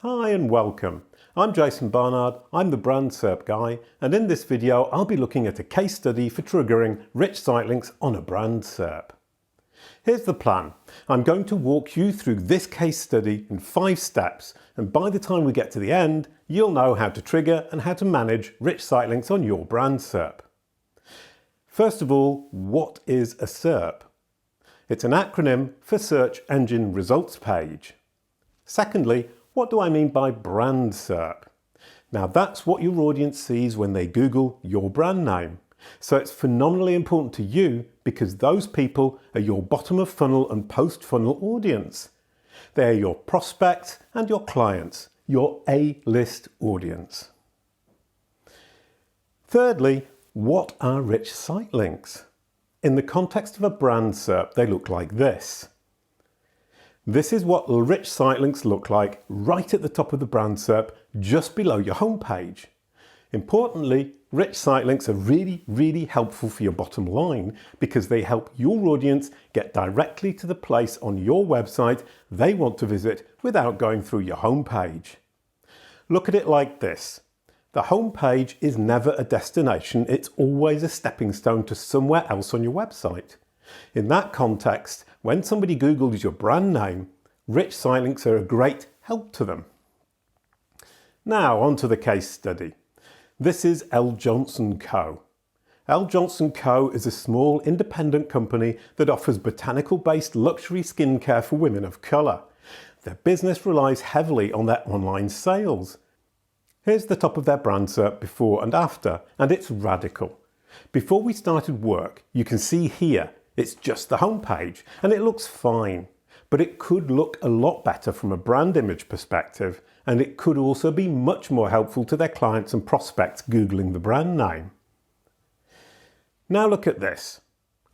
Hi and welcome. I'm Jason Barnard, I'm the Brand SERP guy, and in this video I'll be looking at a case study for triggering rich sitelinks on a Brand SERP. Here's the plan. I'm going to walk you through this case study in 5 steps, and by the time we get to the end, you'll know how to trigger and how to manage rich sitelinks on your Brand SERP. First of all, what is a SERP? It's an acronym for Search Engine Results Page. Secondly, what do I mean by Brand SERP? Now that's what your audience sees when they Google your brand name. So it's phenomenally important to you because those people are your bottom of funnel and post funnel audience. They're your prospects and your clients, your A-list audience. Thirdly, what are rich sitelinks? In the context of a Brand SERP, they look like this. This is what rich sitelinks look like right at the top of the Brand SERP, just below your homepage. Importantly, rich sitelinks are really helpful for your bottom line because they help your audience get directly to the place on your website they want to visit without going through your homepage. Look at it like this. The homepage is never a destination, it's always a stepping stone to somewhere else on your website. In that context, when somebody Googles your brand name, rich sitelinks are a great help to them. Now on to the case study. This is Elle Johnson Co. Elle Johnson Co is a small independent company that offers botanical-based luxury skincare for women of colour. Their business relies heavily on their online sales. Here's the top of their Brand SERP before and after, and it's radical. Before we started work, you can see here, it's just the homepage, and it looks fine. But it could look a lot better from a brand image perspective, and it could also be much more helpful to their clients and prospects Googling the brand name. Now look at this.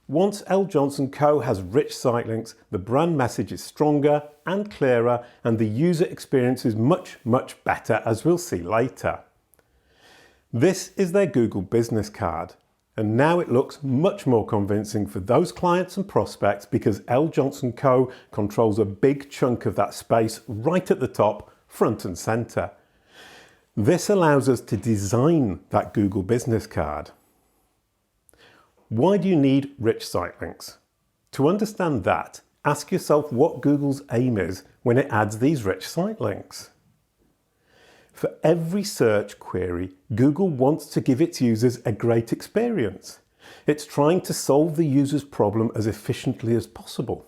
Once Elle Johnson Co has rich sitelinks, the brand message is stronger and clearer, and the user experience is much better, as we'll see later. This is their Google business card. And now it looks much more convincing for those clients and prospects because Elle Johnson Co controls a big chunk of that space right at the top, front and center. This allows us to design that Google business card. Why do you need rich sitelinks? To understand that, ask yourself what Google's aim is when it adds these rich sitelinks. For every search query, Google wants to give its users a great experience. It's trying to solve the user's problem as efficiently as possible.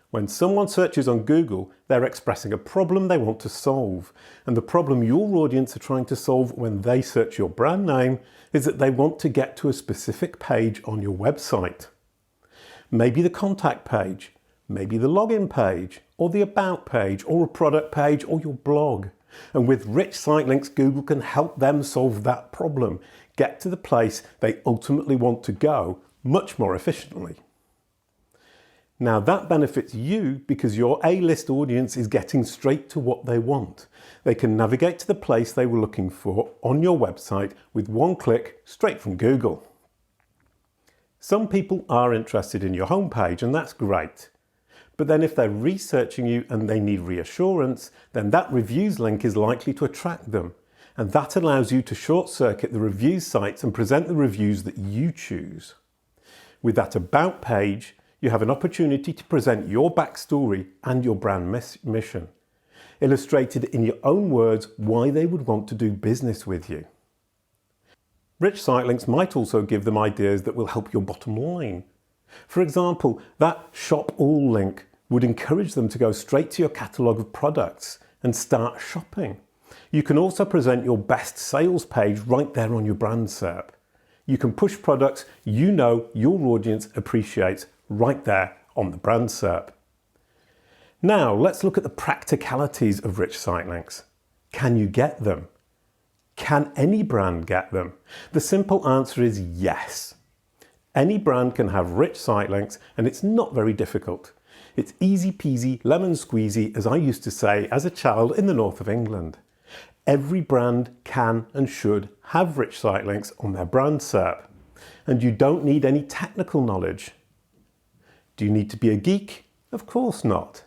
When someone searches on Google, they're expressing a problem they want to solve. And the problem your audience are trying to solve when they search your brand name is that they want to get to a specific page on your website. Maybe the contact page, maybe the login page, or the about page, or a product page, or your blog. And with rich sitelinks, Google can help them solve that problem, get to the place they ultimately want to go much more efficiently. Now that benefits you because your A-list audience is getting straight to what they want. They can navigate to the place they were looking for on your website with one click straight from Google. Some people are interested in your homepage, and that's great. But then if they're researching you and they need reassurance, then that reviews link is likely to attract them. And that allows you to short-circuit the reviews sites and present the reviews that you choose. With that about page, you have an opportunity to present your backstory and your brand mission, illustrated in your own words why they would want to do business with you. Rich sitelinks might also give them ideas that will help your bottom line. For example, that Shop All link would encourage them to go straight to your catalogue of products and start shopping. You can also present your best sales page right there on your Brand SERP. You can push products you know your audience appreciates right there on the Brand SERP. Now let's look at the practicalities of rich sitelinks. Can you get them? Can any brand get them? The simple answer is yes. Any brand can have rich sitelinks, and it's not very difficult. It's easy peasy, lemon squeezy, as I used to say as a child in the north of England. Every brand can and should have rich sitelinks on their Brand SERP, and you don't need any technical knowledge. Do you need to be a geek? Of course not.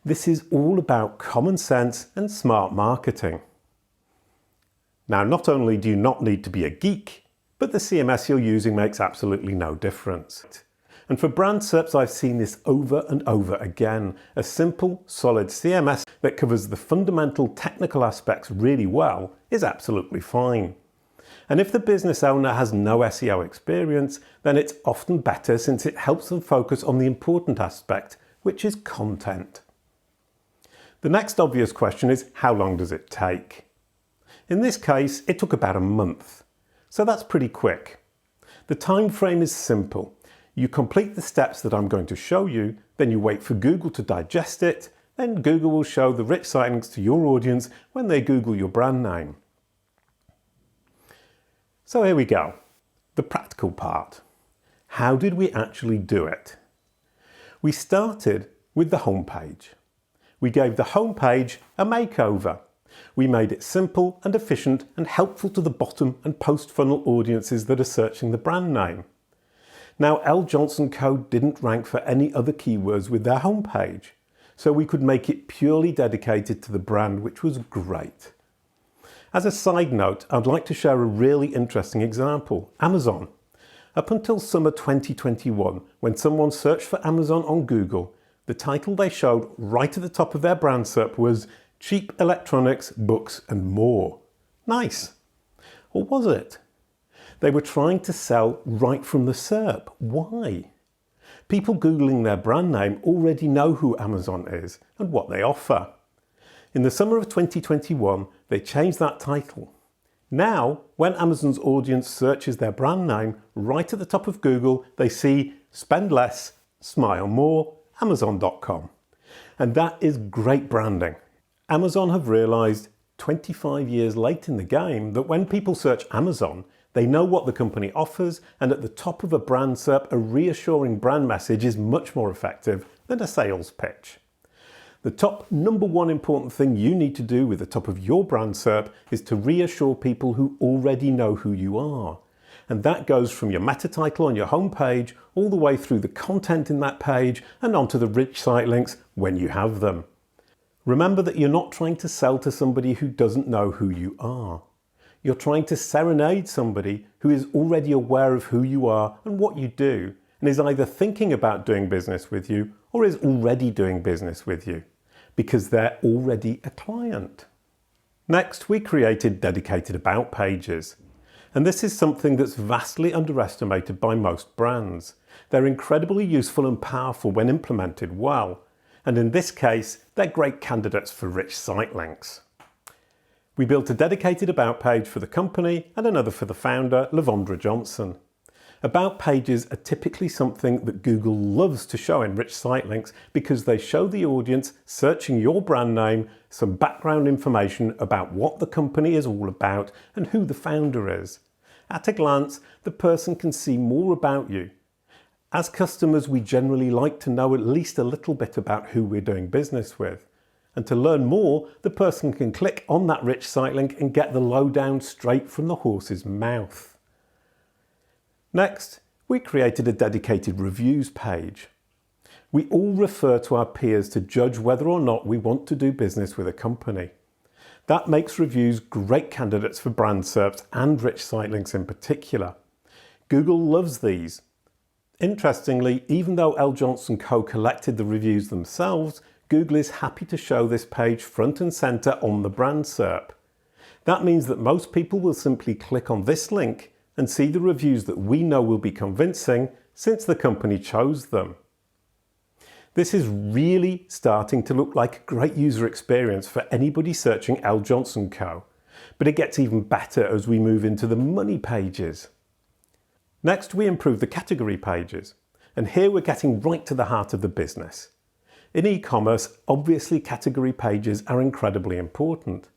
This is all about common sense and smart marketing. Now, not only do you not need to be a geek, but the CMS you're using makes absolutely no difference. And for brand SERPs, I've seen this over and over again. A simple, solid CMS that covers the fundamental technical aspects really well is absolutely fine. And if the business owner has no SEO experience, then it's often better since it helps them focus on the important aspect, which is content. The next obvious question is, how long does it take? In this case, it took about a month. So that's pretty quick. The time frame is simple. You complete the steps that I'm going to show you, then you wait for Google to digest it, then Google will show the rich sitelinks to your audience when they Google your brand name. So here we go, the practical part. How did we actually do it? We started with the homepage. We gave the homepage a makeover. We made it simple and efficient and helpful to the bottom and post-funnel audiences that are searching the brand name. Now, Elle Co. didn't rank for any other keywords with their homepage, so we could make it purely dedicated to the brand, which was great. As a side note, I'd like to share a really interesting example, Amazon. Up until summer 2021, when someone searched for Amazon on Google, the title they showed right at the top of their brand SERP was Cheap Electronics, Books and More. Nice. Or was it? They were trying to sell right from the SERP. Why? People Googling their brand name already know who Amazon is and what they offer. In the summer of 2021, they changed that title. Now, when Amazon's audience searches their brand name, right at the top of Google, they see Spend Less, Smile More, Amazon.com. And that is great branding. Amazon have realized 25 years late in the game that when people search Amazon, they know what the company offers, and at the top of a brand SERP, a reassuring brand message is much more effective than a sales pitch. The top number one important thing you need to do with the top of your brand SERP is to reassure people who already know who you are. And that goes from your meta title on your homepage all the way through the content in that page and onto the rich site links when you have them. Remember that you're not trying to sell to somebody who doesn't know who you are. You're trying to serenade somebody who is already aware of who you are and what you do, and is either thinking about doing business with you or is already doing business with you, because they're already a client. Next, we created dedicated about pages. And this is something that's vastly underestimated by most brands. They're incredibly useful and powerful when implemented well. And in this case, they're great candidates for rich site links. We built a dedicated about page for the company and another for the founder, Lavondra Johnson. About pages are typically something that Google loves to show in rich site links because they show the audience searching your brand name some background information about what the company is all about and who the founder is. At a glance, the person can see more about you. As customers, we generally like to know at least a little bit about who we're doing business with. And to learn more, the person can click on that rich site link and get the lowdown straight from the horse's mouth. Next, we created a dedicated reviews page. We all refer to our peers to judge whether or not we want to do business with a company. That makes reviews great candidates for brand SERPs and rich site links in particular. Google loves these. Interestingly, even though Elle Co. collected the reviews themselves, Google is happy to show this page front and center on the brand SERP. That means that most people will simply click on this link and see the reviews that we know will be convincing since the company chose them. This is really starting to look like a great user experience for anybody searching Elle Co. But it gets even better as we move into the money pages. Next, we improve the category pages. And here we're getting right to the heart of the business. In e-commerce, obviously category pages are incredibly important.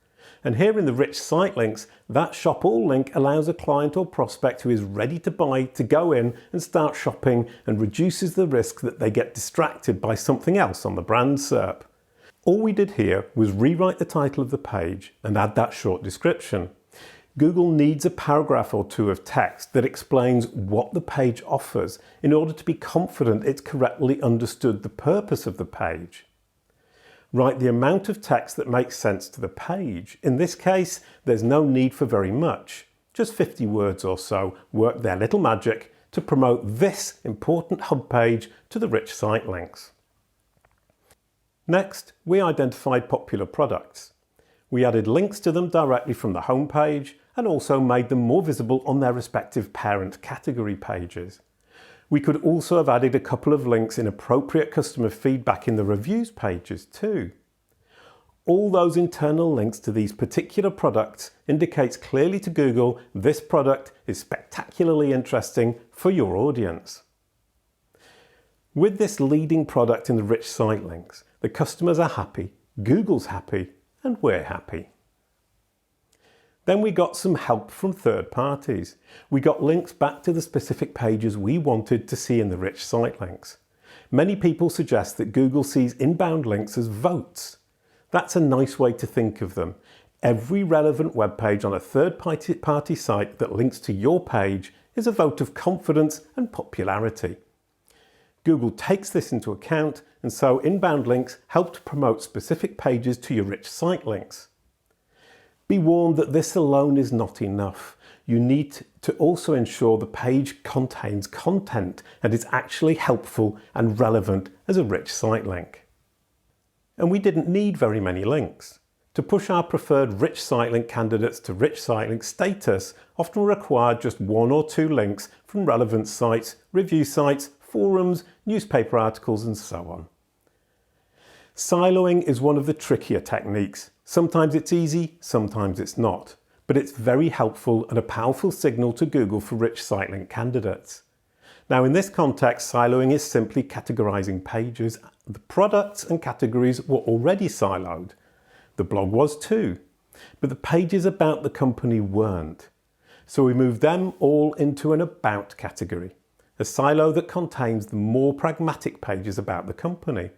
And here in the rich site links, that shop all link allows a client or prospect who is ready to buy to go in and start shopping and reduces the risk that they get distracted by something else on the brand SERP. All we did here was rewrite the title of the page and add that short description. Google needs a paragraph or two of text that explains what the page offers in order to be confident it's correctly understood the purpose of the page. Write the amount of text that makes sense to the page. In this case, there's no need for very much. Just 50 words or so work their little magic to promote this important hub page to the rich site links. Next, we identified popular products. We added links to them directly from the home page and also made them more visible on their respective parent category pages. We could also have added a couple of links in appropriate customer feedback in the reviews pages too. All those internal links to these particular products indicates clearly to Google this product is spectacularly interesting for your audience. With this leading product in the rich site links, the customers are happy, Google's happy, and we're happy. Then we got some help from third parties. We got links back to the specific pages we wanted to see in the rich site links. Many people suggest that Google sees inbound links as votes. That's a nice way to think of them. Every relevant web page on a third-party site that links to your page is a vote of confidence and popularity. Google takes this into account, and so inbound links help to promote specific pages to your rich site links. Be warned that this alone is not enough. You need to also ensure the page contains content and is actually helpful and relevant as a rich site link. And we didn't need very many links. To push our preferred rich site link candidates to rich site link status often required just 1 or 2 links from relevant sites, review sites, forums, newspaper articles, and so on. Siloing is one of the trickier techniques. Sometimes it's easy, sometimes it's not, but it's very helpful and a powerful signal to Google for rich site link candidates. Now in this context, siloing is simply categorizing pages. The products and categories were already siloed. The blog was too, but the pages about the company weren't. So we moved them all into an about category, a silo that contains the more pragmatic pages about the company.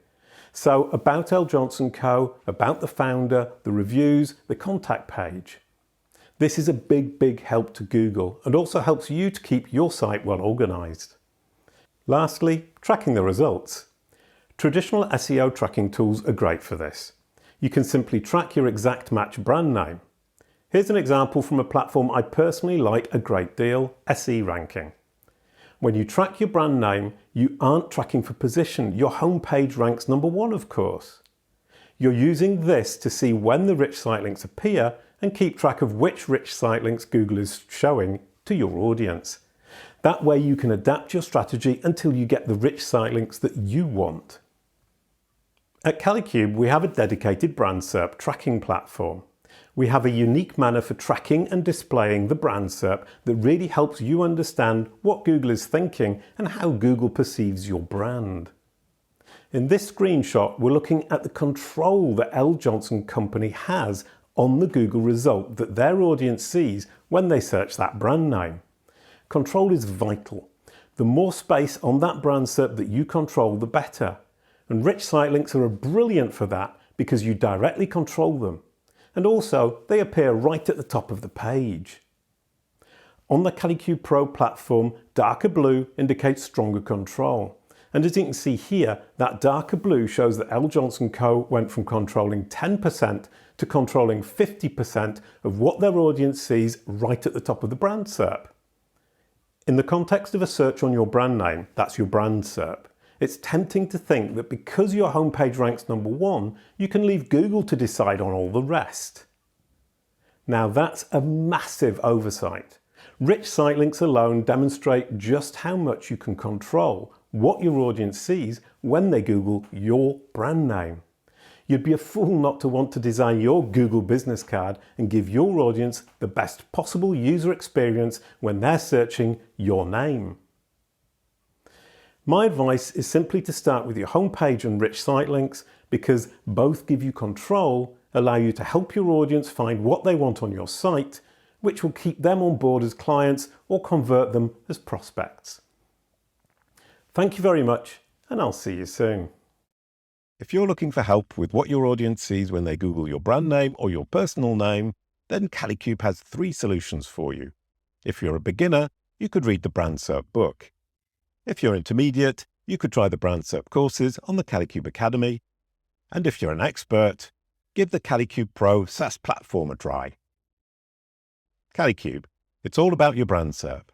So about Elle Johnson Co., about the founder, the reviews, the contact page. This is a big help to Google and also helps you to keep your site well organized. Lastly, tracking the results. Traditional SEO tracking tools are great for this. You can simply track your exact match brand name. Here's an example from a platform I personally like a great deal, SE Ranking. When you track your brand name, you aren't tracking for position. Your homepage ranks number 1, of course. You're using this to see when the rich site links appear and keep track of which rich site links Google is showing to your audience. That way you can adapt your strategy until you get the rich site links that you want. At Kalicube, we have a dedicated Brand SERP tracking platform. We have a unique manner for tracking and displaying the Brand SERP that really helps you understand what Google is thinking and how Google perceives your brand. In this screenshot, we're looking at the control that Elle Johnson Company has on the Google result that their audience sees when they search that brand name. Control is vital. The more space on that brand SERP that you control, the better. And rich site links are brilliant for that because you directly control them. And also, they appear right at the top of the page. On the Kalicube Pro platform, darker blue indicates stronger control. And as you can see here, that darker blue shows that Elle Johnson Co. went from controlling 10% to controlling 50% of what their audience sees right at the top of the brand SERP. In the context of a search on your brand name, that's your brand SERP. It's tempting to think that because your homepage ranks number 1, you can leave Google to decide on all the rest. Now that's a massive oversight. Rich site links alone demonstrate just how much you can control what your audience sees when they Google your brand name. You'd be a fool not to want to design your Google business card and give your audience the best possible user experience when they're searching your name. My advice is simply to start with your homepage and rich site links because both give you control, allow you to help your audience find what they want on your site, which will keep them on board as clients or convert them as prospects. Thank you very much, and I'll see you soon. If you're looking for help with what your audience sees when they Google your brand name or your personal name, then Kalicube has 3 solutions for you. If you're a beginner, you could read the Brand SERP book. If you're intermediate, you could try the Brand SERP courses on the Kalicube Academy. And if you're an expert, give the Kalicube Pro SaaS platform a try. Kalicube, it's all about your brand SERP.